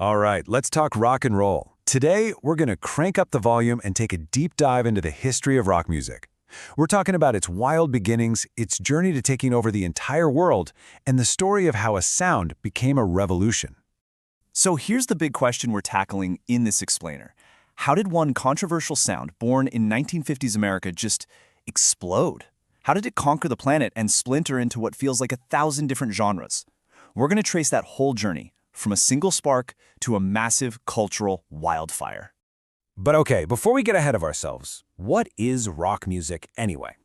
All right, let's talk rock and roll. Today, we're going to crank up the volume and take a deep dive into the history of rock music. We're talking about its wild beginnings, its journey to taking over the entire world, and the story of how a sound became a revolution. So here's the big question we're tackling in this explainer. How did one controversial sound born in 1950s America just explode? How did it conquer the planet and splinter into what feels like 1,000 different genres? We're going to trace that whole journey, from a single spark to a massive cultural wildfire. But okay, before we get ahead of ourselves, what is rock music anyway?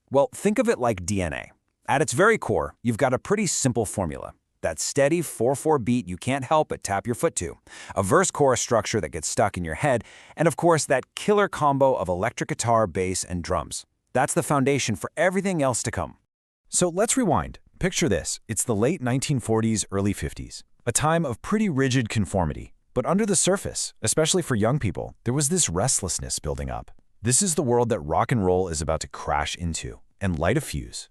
Well, think of it like DNA. At its very core, you've got a pretty simple formula. That steady 4/4 beat you can't help but tap your foot to, a verse-chorus structure that gets stuck in your head, and of course that killer combo of electric guitar, bass, and drums. That's the foundation for everything else to come. So let's rewind. Picture this. It's the late 1940s, early 50s. A time of pretty rigid conformity. But under the surface, especially for young people, there was this restlessness building up. This is the world that rock and roll is about to crash into and light a fuse.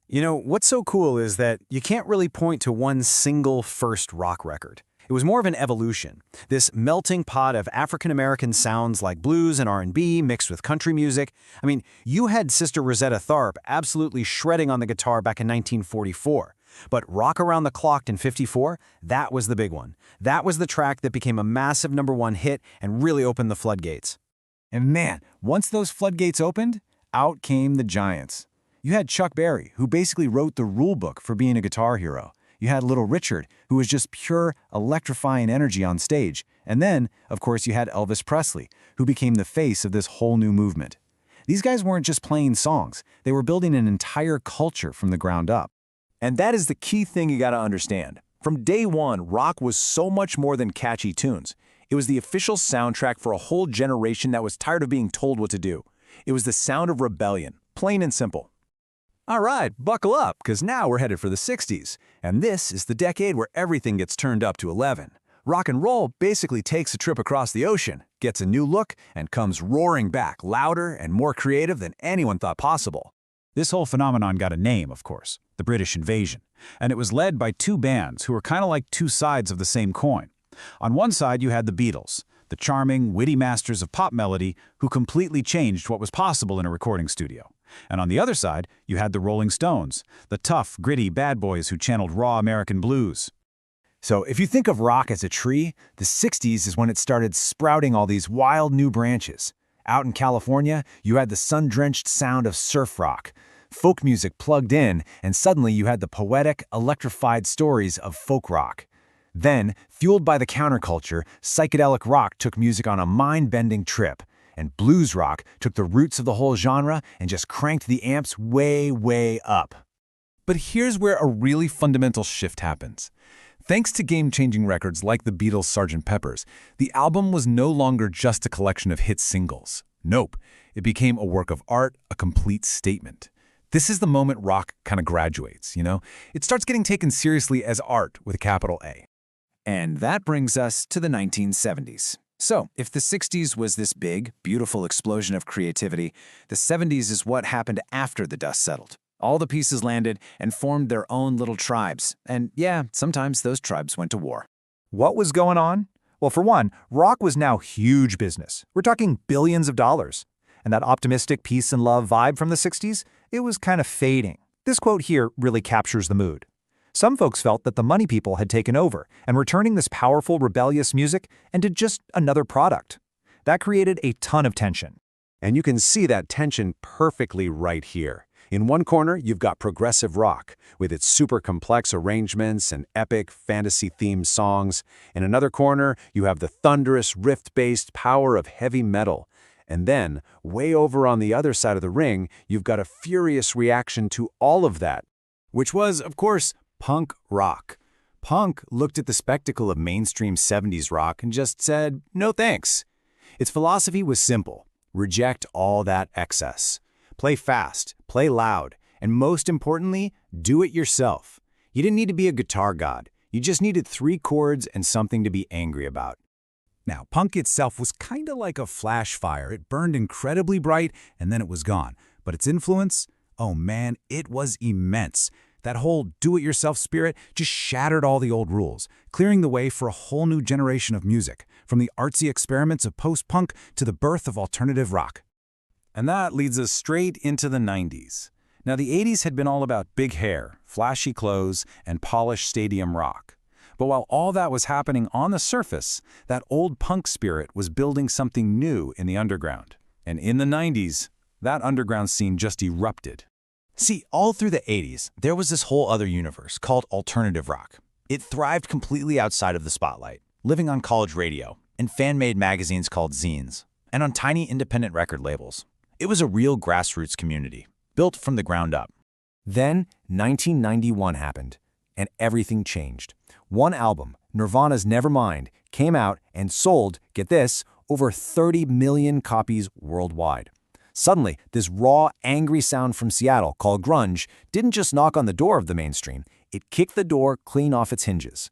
You know, what's so cool is that you can't really point to one single first rock record. It was more of an evolution, this melting pot of African-American sounds like blues and R&B mixed with country music. I mean, you had Sister Rosetta Tharpe absolutely shredding on the guitar back in 1944. But Rock Around the Clock in '54, that was the big one. That was the track that became a massive #1 hit and really opened the floodgates. And man, once those floodgates opened, out came the giants. You had Chuck Berry, who basically wrote the rule book for being a guitar hero. You had Little Richard, who was just pure electrifying energy on stage. And then, of course, you had Elvis Presley, who became the face of this whole new movement. These guys weren't just playing songs. They were building an entire culture from the ground up. And that is the key thing you gotta understand. From day one, rock was so much more than catchy tunes. It was the official soundtrack for a whole generation that was tired of being told what to do. It was the sound of rebellion, plain and simple. All right, buckle up, because now we're headed for the 60s. And this is the decade where everything gets turned up to 11. Rock and roll basically takes a trip across the ocean, gets a new look, and comes roaring back, louder and more creative than anyone thought possible. This whole phenomenon got a name, of course, the British Invasion, and it was led by two bands who were kind of like two sides of the same coin. On one side, you had the Beatles, the charming, witty masters of pop melody who completely changed what was possible in a recording studio. And on the other side, you had the Rolling Stones, the tough, gritty bad boys who channeled raw American blues. So if you think of rock as a tree, the 60s is when it started sprouting all these wild new branches. Out in California, you had the sun-drenched sound of surf rock. Folk music plugged in, and suddenly you had the poetic, electrified stories of folk rock. Then, fueled by the counterculture, psychedelic rock took music on a mind-bending trip, and blues rock took the roots of the whole genre and just cranked the amps way, way up. But here's where a really fundamental shift happens. Thanks to game-changing records like the Beatles' Sgt. Pepper's, the album was no longer just a collection of hit singles. Nope, it became a work of art, a complete statement. This is the moment rock kind of graduates, you know? It starts getting taken seriously as art with a capital A. And that brings us to the 1970s. So, if the 60s was this big, beautiful explosion of creativity, the 70s is what happened after the dust settled. All the pieces landed and formed their own little tribes. And yeah, sometimes those tribes went to war. What was going on? Well, for one, rock was now huge business. We're talking billions of dollars. And that optimistic peace and love vibe from the 60s, it was kind of fading. This quote here really captures the mood. Some folks felt that the money people had taken over and were turning this powerful, rebellious music into just another product. That created a ton of tension. And you can see that tension perfectly right here. In one corner, you've got progressive rock, with its super complex arrangements and epic, fantasy-themed songs. In another corner, you have the thunderous, riff-based power of heavy metal. And then, way over on the other side of the ring, you've got a furious reaction to all of that, which was, of course, punk rock. Punk looked at the spectacle of mainstream 70s rock and just said, no thanks. Its philosophy was simple: reject all that excess. Play fast, play loud, and most importantly, do it yourself. You didn't need to be a guitar god. You just needed 3 chords and something to be angry about. Now, punk itself was kind of like a flash fire. It burned incredibly bright, and then it was gone. But its influence, oh man, it was immense. That whole do-it-yourself spirit just shattered all the old rules, clearing the way for a whole new generation of music, from the artsy experiments of post-punk to the birth of alternative rock. And that leads us straight into the 90s. Now, the 80s had been all about big hair, flashy clothes, and polished stadium rock. But while all that was happening on the surface, that old punk spirit was building something new in the underground. And in the 90s, that underground scene just erupted. See, all through the 80s, there was this whole other universe called alternative rock. It thrived completely outside of the spotlight, living on college radio, in fan-made magazines called zines, and on tiny independent record labels. It was a real grassroots community, built from the ground up. Then 1991 happened, and everything changed. One album, Nirvana's Nevermind, came out and sold, get this, over 30 million copies worldwide. Suddenly, this raw, angry sound from Seattle called grunge didn't just knock on the door of the mainstream, it kicked the door clean off its hinges.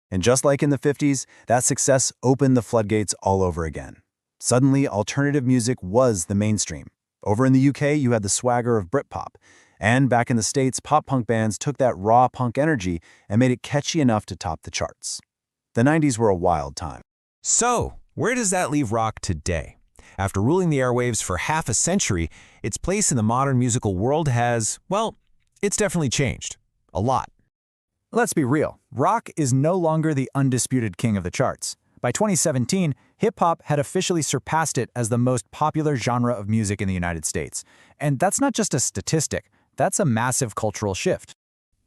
And just like in the 50s, that success opened the floodgates all over again. Suddenly, alternative music was the mainstream. Over in the UK, you had the swagger of Britpop. And back in the States, pop-punk bands took that raw punk energy and made it catchy enough to top the charts. The 90s were a wild time. So, where does that leave rock today? After ruling the airwaves for half a century, its place in the modern musical world has, well, it's definitely changed. A lot. Let's be real. Rock is no longer the undisputed king of the charts. By 2017, hip-hop had officially surpassed it as the most popular genre of music in the United States. And that's not just a statistic. That's a massive cultural shift.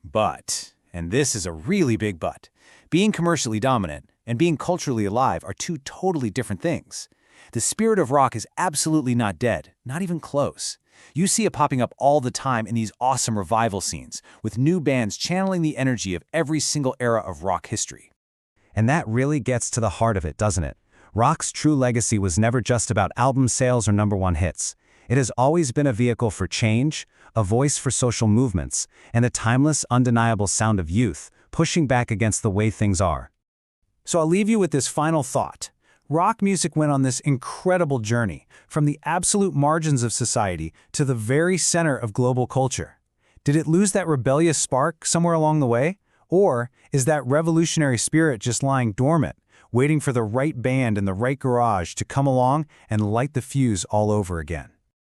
But, and this is a really big but, being commercially dominant and being culturally alive are two totally different things. The spirit of rock is absolutely not dead, not even close. You see it popping up all the time in these awesome revival scenes, with new bands channeling the energy of every single era of rock history. And that really gets to the heart of it, doesn't it? Rock's true legacy was never just about album sales or #1 hits. It has always been a vehicle for change, a voice for social movements, and the timeless, undeniable sound of youth, pushing back against the way things are. So I'll leave you with this final thought. Rock music went on this incredible journey, from the absolute margins of society to the very center of global culture. Did it lose that rebellious spark somewhere along the way? Or is that revolutionary spirit just lying dormant, waiting for the right band in the right garage to come along and light the fuse all over again?